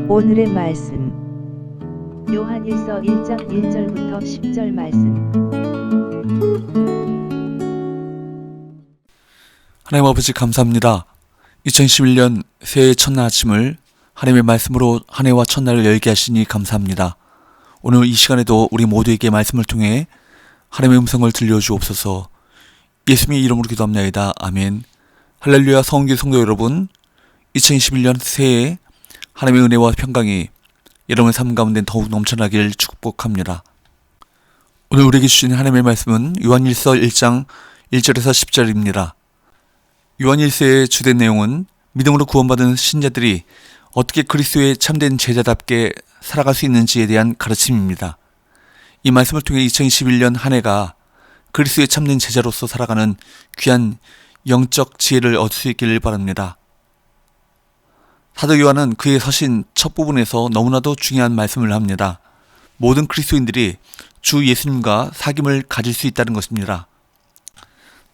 오늘의 말씀 요한일서 1장 1절부터 10절 말씀. 하나님 아버지 감사합니다. 2011년 새해 첫날 아침을 하나님의 말씀으로 한 해와 첫날을 열게 하시니 감사합니다. 오늘 이 시간에도 우리 모두에게 말씀을 통해 하나님의 음성을 들려주옵소서. 예수님의 이름으로 기도합나이다. 아멘. 할렐루야. 성교 성도 여러분, 2021년 새해 하나님의 은혜와 평강이 여러분의 삶 가운데 더욱 넘쳐나길 축복합니다. 오늘 우리에게 주신 하나님의 말씀은 요한일서 1장 1절에서 10절입니다. 요한일서의 주된 내용은 믿음으로 구원받은 신자들이 어떻게 그리스도의 참된 제자답게 살아갈 수 있는지에 대한 가르침입니다. 이 말씀을 통해 2021년 한 해가 그리스도의 참된 제자로서 살아가는 귀한 영적 지혜를 얻을 수 있기를 바랍니다. 사도 요한은 그의 서신 첫 부분에서 너무나도 중요한 말씀을 합니다. 모든 그리스도인들이 주 예수님과 사귐을 가질 수 있다는 것입니다.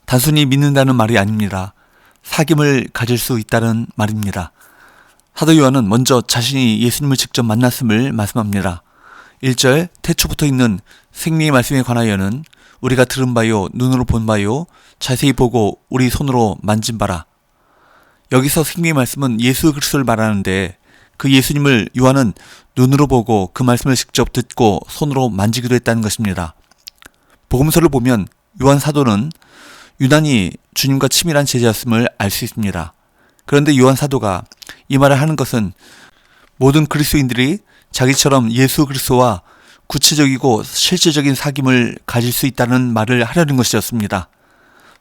단순히 믿는다는 말이 아닙니다. 사귐을 가질 수 있다는 말입니다. 사도 요한은 먼저 자신이 예수님을 직접 만났음을 말씀합니다. 1절 태초부터 있는 생명의 말씀에 관하여는 우리가 들은 바요 눈으로 본 바요 자세히 보고 우리 손으로 만진 바라. 여기서 생명의 말씀은 예수 그리스도를 말하는데 그 예수님을 요한은 눈으로 보고 그 말씀을 직접 듣고 손으로 만지기도 했다는 것입니다. 복음서를 보면 요한 사도는 유난히 주님과 친밀한 제자였음을 알 수 있습니다. 그런데 요한 사도가 이 말을 하는 것은 모든 그리스도인들이 자기처럼 예수 그리스도와 구체적이고 실질적인 사귐을 가질 수 있다는 말을 하려는 것이었습니다.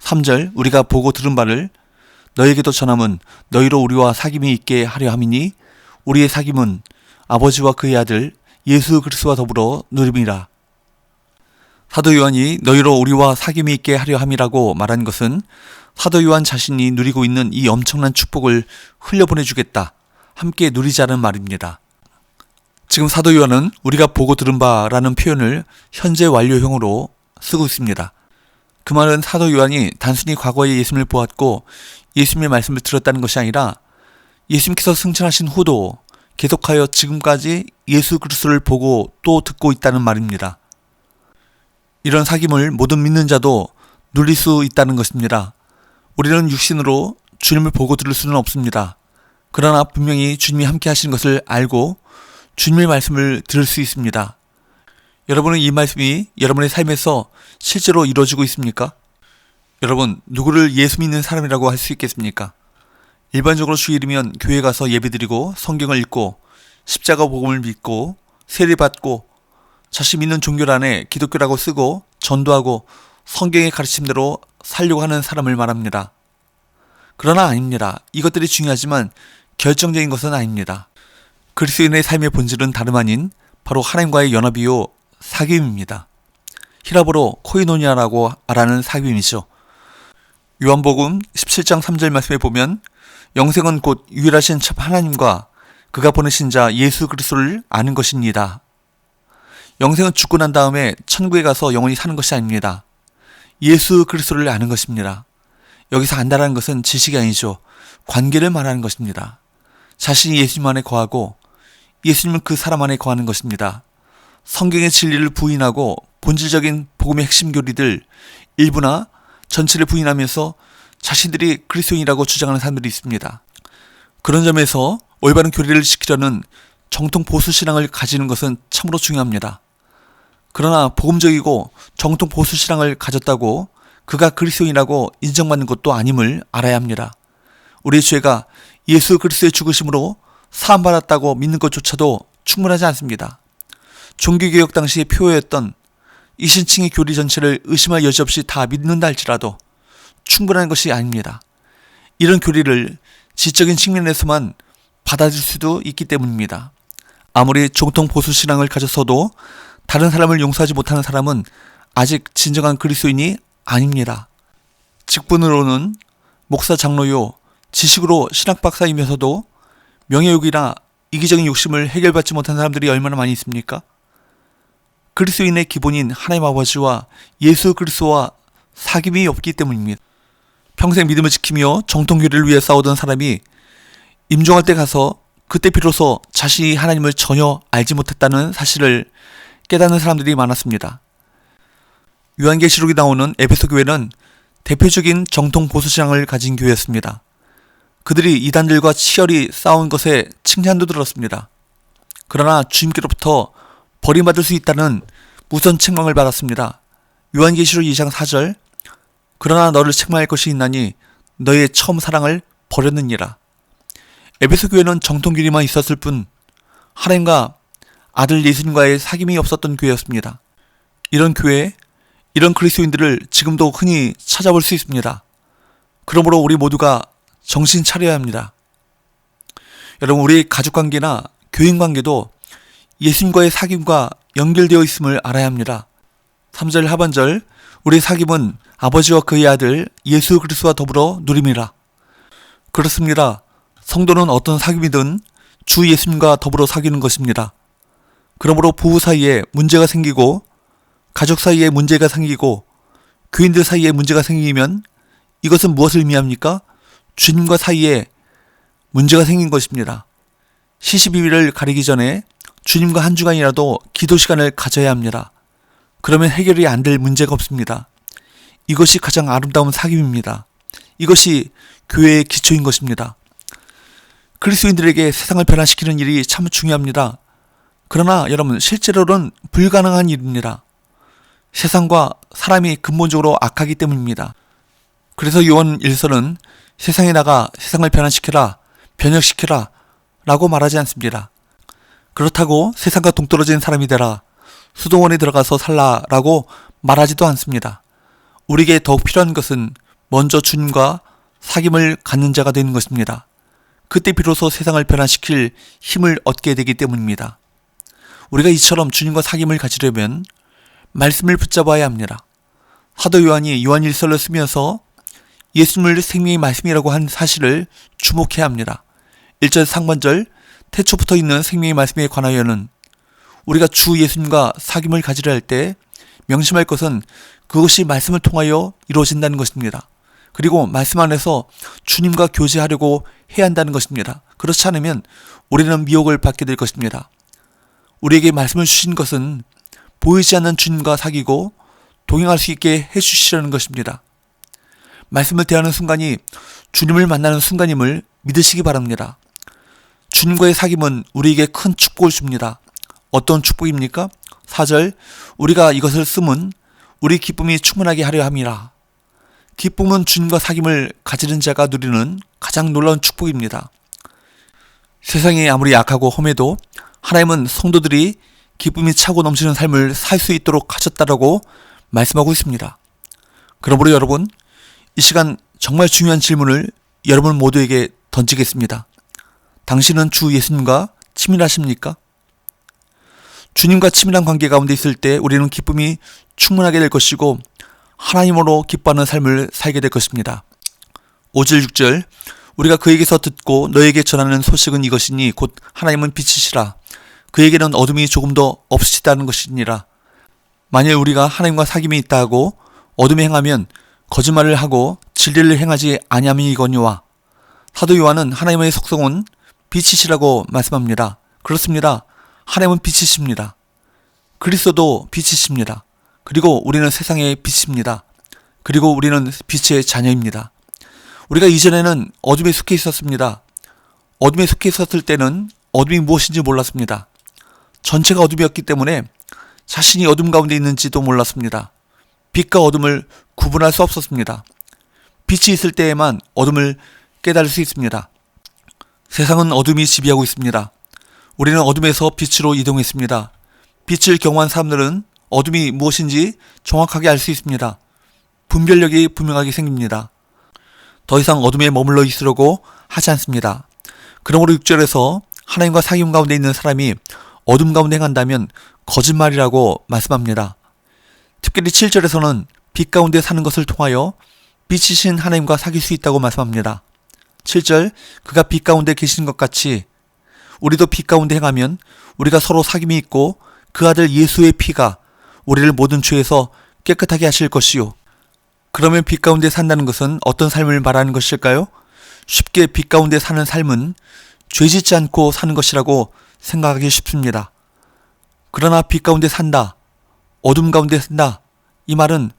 3절 우리가 보고 들은 바를 너에게도 전함은 너희로 우리와 사귐이 있게 하려 함이니 우리의 사귐은 아버지와 그의 아들 예수 그리스도와 더불어 누림이라. 사도 요한이 너희로 우리와 사귐이 있게 하려 함이라고 말한 것은 사도 요한 자신이 누리고 있는 이 엄청난 축복을 흘려보내주겠다, 함께 누리자는 말입니다. 지금 사도 요한은 우리가 보고 들은 바라는 표현을 현재 완료형으로 쓰고 있습니다. 그 말은 사도 요한이 단순히 과거에 예수님을 보았고 예수님의 말씀을 들었다는 것이 아니라 예수님께서 승천하신 후도 계속하여 지금까지 예수 그리스도를 보고 또 듣고 있다는 말입니다. 이런 사귐을 모든 믿는 자도 누릴 수 있다는 것입니다. 우리는 육신으로 주님을 보고 들을 수는 없습니다. 그러나 분명히 주님이 함께 하시는 것을 알고 주님의 말씀을 들을 수 있습니다. 여러분은 이 말씀이 여러분의 삶에서 실제로 이루어지고 있습니까? 여러분, 누구를 예수 믿는 사람이라고 할 수 있겠습니까? 일반적으로 주일이면 교회 가서 예배드리고 성경을 읽고 십자가 복음을 믿고 세례받고 자신 믿는 종교 안에 기독교라고 쓰고 전도하고 성경의 가르침대로 살려고 하는 사람을 말합니다. 그러나 아닙니다. 이것들이 중요하지만 결정적인 것은 아닙니다. 그리스도인의 삶의 본질은 다름 아닌 바로 하나님과의 연합이요 사귐입니다. 히라보로 코이노니아라고 말하는 사귐이죠. 요한복음 17장 3절 말씀에 보면 영생은 곧 유일하신 참 하나님과 그가 보내신 자 예수 그리스도를 아는 것입니다. 영생은 죽고 난 다음에 천국에 가서 영원히 사는 것이 아닙니다. 예수 그리스도를 아는 것입니다. 여기서 안다라는 것은 지식이 아니죠. 관계를 말하는 것입니다. 자신이 예수님 안에 거하고 예수님은 그 사람 안에 거하는 것입니다. 성경의 진리를 부인하고 본질적인 복음의 핵심 교리들 일부나 전체를 부인하면서 자신들이 그리스도인이라고 주장하는 사람들이 있습니다. 그런 점에서 올바른 교리를 지키려는 정통 보수 신앙을 가지는 것은 참으로 중요합니다. 그러나 복음적이고 정통 보수 신앙을 가졌다고 그가 그리스도인이라고 인정받는 것도 아님을 알아야 합니다. 우리의 죄가 예수 그리스도의 죽으심으로 사함받았다고 믿는 것조차도 충분하지 않습니다. 종교개혁 당시의 표어였던 이신층의 교리 전체를 의심할 여지 없이 다 믿는다 할지라도 충분한 것이 아닙니다. 이런 교리를 지적인 측면에서만 받아들일 수도 있기 때문입니다. 아무리 정통 보수 신앙을 가졌어도 다른 사람을 용서하지 못하는 사람은 아직 진정한 그리스도인이 아닙니다. 직분으로는 목사 장로요, 지식으로 신학 박사이면서도 명예욕이나 이기적인 욕심을 해결받지 못한 사람들이 얼마나 많이 있습니까? 그리스도인의 기본인 하나님 아버지와 예수 그리스도와 사귐이 없기 때문입니다. 평생 믿음을 지키며 정통교리를 위해 싸우던 사람이 임종할 때 가서 그때 비로소 자신이 하나님을 전혀 알지 못했다는 사실을 깨닫는 사람들이 많았습니다. 요한계시록에 나오는 에베소 교회는 대표적인 정통 보수신앙을 가진 교회였습니다. 그들이 이단들과 치열히 싸운 것에 칭찬도 들었습니다. 그러나 주님께로부터 버림받을 수 있다는 무선 책망을 받았습니다. 요한계시록 2장 4절, 그러나 너를 책망할 것이 있나니 너의 처음 사랑을 버렸느니라. 에베소 교회는 정통교리만 있었을 뿐 하나님과 아들 예수님과의 사귐이 없었던 교회였습니다. 이런 교회, 이런 그리스도인들을 지금도 흔히 찾아볼 수 있습니다. 그러므로 우리 모두가 정신 차려야 합니다. 여러분, 우리 가족관계나 교인관계도 예수님과의 사귐과 연결되어 있음을 알아야 합니다. 3절 하반절, 우리의 사귐은 아버지와 그의 아들 예수 그리스도와 더불어 누림이라. 그렇습니다. 성도는 어떤 사귐이든 주 예수님과 더불어 사귀는 것입니다. 그러므로 부부 사이에 문제가 생기고 가족 사이에 문제가 생기고 교인들 사이에 문제가 생기면 이것은 무엇을 의미합니까? 주님과 사이에 문제가 생긴 것입니다. 시시비비를 가리기 전에 주님과 한 주간이라도 기도 시간을 가져야 합니다. 그러면 해결이 안 될 문제가 없습니다. 이것이 가장 아름다운 사귐입니다. 이것이 교회의 기초인 것입니다. 그리스도인들에게 세상을 변화시키는 일이 참 중요합니다. 그러나 여러분, 실제로는 불가능한 일입니다. 세상과 사람이 근본적으로 악하기 때문입니다. 그래서 요한 1서는 세상에 나가 세상을 변화시켜라, 변혁시켜라 라고 말하지 않습니다. 그렇다고 세상과 동떨어진 사람이 되라, 수도원에 들어가서 살라 라고 말하지도 않습니다. 우리에게 더욱 필요한 것은 먼저 주님과 사귐을 갖는 자가 되는 것입니다. 그때 비로소 세상을 변화시킬 힘을 얻게 되기 때문입니다. 우리가 이처럼 주님과 사귐을 가지려면 말씀을 붙잡아야 합니다. 사도 요한이 요한 1서를 쓰면서 예수님을 생명의 말씀이라고 한 사실을 주목해야 합니다. 1절 상반절, 태초부터 있는 생명의 말씀에 관하여는 우리가 주 예수님과 사귐을 가지려 할 때 명심할 것은 그것이 말씀을 통하여 이루어진다는 것입니다. 그리고 말씀 안에서 주님과 교제하려고 해야 한다는 것입니다. 그렇지 않으면 우리는 미혹을 받게 될 것입니다. 우리에게 말씀을 주신 것은 보이지 않는 주님과 사귀고 동행할 수 있게 해주시려는 것입니다. 말씀을 대하는 순간이 주님을 만나는 순간임을 믿으시기 바랍니다. 주님과의 사귐은 우리에게 큰 축복을 줍니다. 어떤 축복입니까? 4절, 우리가 이것을 쓰면 우리 기쁨이 충만하게 하려 함이라. 기쁨은 주님과 사귐을 가지는 자가 누리는 가장 놀라운 축복입니다. 세상이 아무리 약하고 험해도 하나님은 성도들이 기쁨이 차고 넘치는 삶을 살 수 있도록 하셨다라고 말씀하고 있습니다. 그러므로 여러분, 이 시간 정말 중요한 질문을 여러분 모두에게 던지겠습니다. 당신은 주 예수님과 친밀하십니까? 주님과 친밀한 관계 가운데 있을 때 우리는 기쁨이 충만하게 될 것이고 하나님으로 기뻐하는 삶을 살게 될 것입니다. 5절 6절, 우리가 그에게서 듣고 너에게 전하는 소식은 이것이니 곧 하나님은 빛이시라. 그에게는 어둠이 조금도 없으시다는 것이니라. 만일 우리가 하나님과 사귐이 있다 하고 어둠에 행하면 거짓말을 하고 진리를 행하지 아니함이거니와. 사도 요한은 하나님의 속성은 빛이시라고 말씀합니다. 그렇습니다. 하나님은 빛이십니다. 그리스도도 빛이십니다. 그리고 우리는 세상의 빛입니다. 그리고 우리는 빛의 자녀입니다. 우리가 이전에는 어둠에 속해 있었습니다. 어둠에 속해 있었을 때는 어둠이 무엇인지 몰랐습니다. 전체가 어둠이었기 때문에 자신이 어둠 가운데 있는지도 몰랐습니다. 빛과 어둠을 구분할 수 없었습니다. 빛이 있을 때에만 어둠을 깨달을 수 있습니다. 세상은 어둠이 지배하고 있습니다. 우리는 어둠에서 빛으로 이동했습니다. 빛을 경험한 사람들은 어둠이 무엇인지 정확하게 알 수 있습니다. 분별력이 분명하게 생깁니다. 더 이상 어둠에 머물러 있으려고 하지 않습니다. 그러므로 6절에서 하나님과 사귐 가운데 있는 사람이 어둠 가운데 행한다면 거짓말이라고 말씀합니다. 특별히 7절에서는 빛 가운데 사는 것을 통하여 빛이신 하나님과 사귈 수 있다고 말씀합니다. 7절, 그가 빛 가운데 계시는 것 같이 우리도 빛 가운데 행하면 우리가 서로 사귐이 있고 그 아들 예수의 피가 우리를 모든 죄에서 깨끗하게 하실 것이요. 그러면 빛 가운데 산다는 것은 어떤 삶을 말하는 것일까요? 쉽게 빛 가운데 사는 삶은 죄짓지 않고 사는 것이라고 생각하기 쉽습니다. 그러나 빛 가운데 산다, 어둠 가운데 산다, 이 말은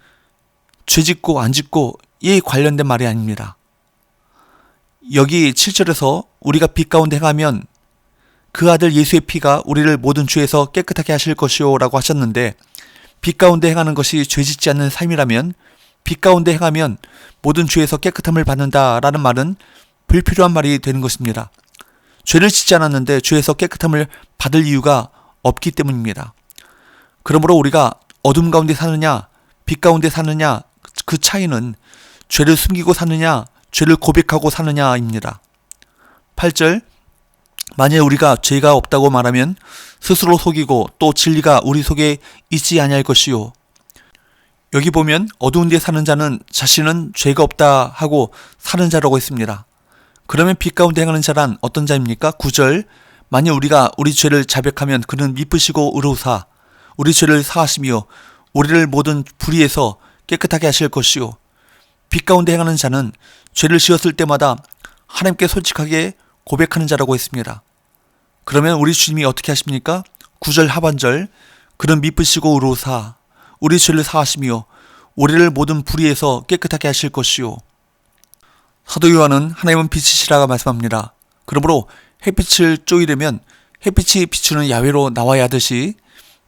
죄짓고 안 짓고 이 관련된 말이 아닙니다. 여기 7절에서 우리가 빛 가운데 행하면 그 아들 예수의 피가 우리를 모든 죄에서 깨끗하게 하실 것이요 라고 하셨는데, 빛 가운데 행하는 것이 죄짓지 않는 삶이라면 빛 가운데 행하면 모든 죄에서 깨끗함을 받는다 라는 말은 불필요한 말이 되는 것입니다. 죄를 짓지 않았는데 죄에서 깨끗함을 받을 이유가 없기 때문입니다. 그러므로 우리가 어둠 가운데 사느냐 빛 가운데 사느냐, 그 차이는 죄를 숨기고 사느냐 죄를 고백하고 사느냐입니다. 8절, 만일 우리가 죄가 없다고 말하면 스스로 속이고 또 진리가 우리 속에 있지 아니할 것이요. 여기 보면 어두운 데 사는 자는 자신은 죄가 없다 하고 사는 자라고 했습니다. 그러면 빛 가운데 행하는 자란 어떤 자입니까? 9절, 만일 우리가 우리 죄를 자백하면 그는 미쁘시고 의로우사 우리 죄를 사하시며 우리를 모든 불의에서 깨끗하게 하실 것이요. 빛 가운데 행하는 자는 죄를 지었을 때마다 하나님께 솔직하게 고백하는 자라고 했습니다. 그러면 우리 주님이 어떻게 하십니까? 9절 하반절, 그는 미쁘시고 의로우사 우리 죄를 사하시며 우리를 모든 불의에서 깨끗하게 하실 것이요. 사도 요한은 하나님은 빛이시라고 말씀합니다. 그러므로 햇빛을 쪼이려면 햇빛이 비추는 야외로 나와야 하듯이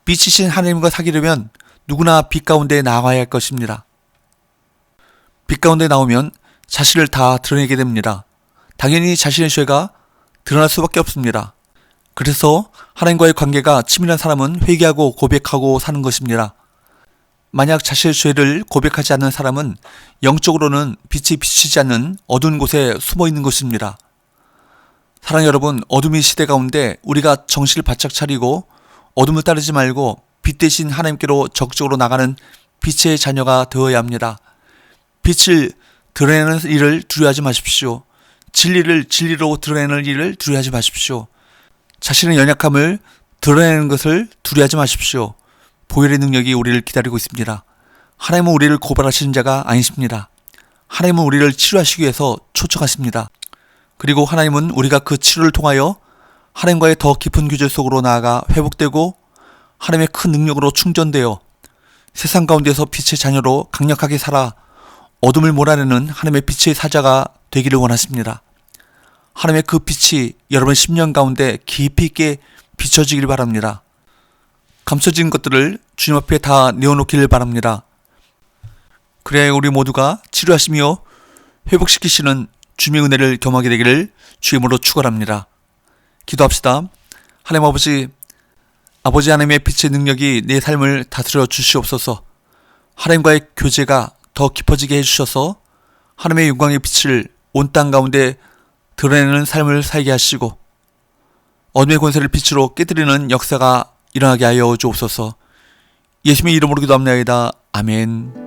빛이신 하나님과 사귀려면 누구나 빛 가운데 나와야 할 것입니다. 빛 가운데 나오면 자신을 다 드러내게 됩니다. 당연히 자신의 죄가 드러날 수밖에 없습니다. 그래서 하나님과의 관계가 치밀한 사람은 회개하고 고백하고 사는 것입니다. 만약 자신의 죄를 고백하지 않는 사람은 영적으로는 빛이 비치지 않는 어두운 곳에 숨어 있는 것입니다. 사랑 여러분, 어둠의 시대 가운데 우리가 정신을 바짝 차리고 어둠을 따르지 말고 빛 대신 하나님께로 적극적으로 나가는 빛의 자녀가 되어야 합니다. 빛을 드러내는 일을 두려워하지 마십시오. 진리를 진리로 드러내는 일을 두려워하지 마십시오. 자신의 연약함을 드러내는 것을 두려워하지 마십시오. 보혈의 능력이 우리를 기다리고 있습니다. 하나님은 우리를 고발하시는 자가 아니십니다. 하나님은 우리를 치료하시기 위해서 초청하십니다. 그리고 하나님은 우리가 그 치료를 통하여 하나님과의 더 깊은 교제 속으로 나아가 회복되고 하나님의 큰 능력으로 충전되어 세상 가운데서 빛의 자녀로 강력하게 살아 어둠을 몰아내는 하나님의 빛의 사자가 되기를 원하십니다. 하나님의 그 빛이 여러분의 심령 가운데 깊이 있게 비춰지길 바랍니다. 감춰진 것들을 주님 앞에 다 내어놓기를 바랍니다. 그래야 우리 모두가 치료하시며 회복시키시는 주님의 은혜를 경험하게 되기를 주임으로 축원합니다. 기도합시다. 하나님 아버지 하나님의 빛의 능력이 내 삶을 다스려 주시옵소서. 하나님과의 교제가 더 깊어지게 해주셔서 하나님의 영광의 빛을 온 땅 가운데 드러내는 삶을 살게 하시고 어둠의 권세를 빛으로 깨뜨리는 역사가 일어나게 하여 주옵소서. 예수님의 이름으로 기도합니다. 아멘.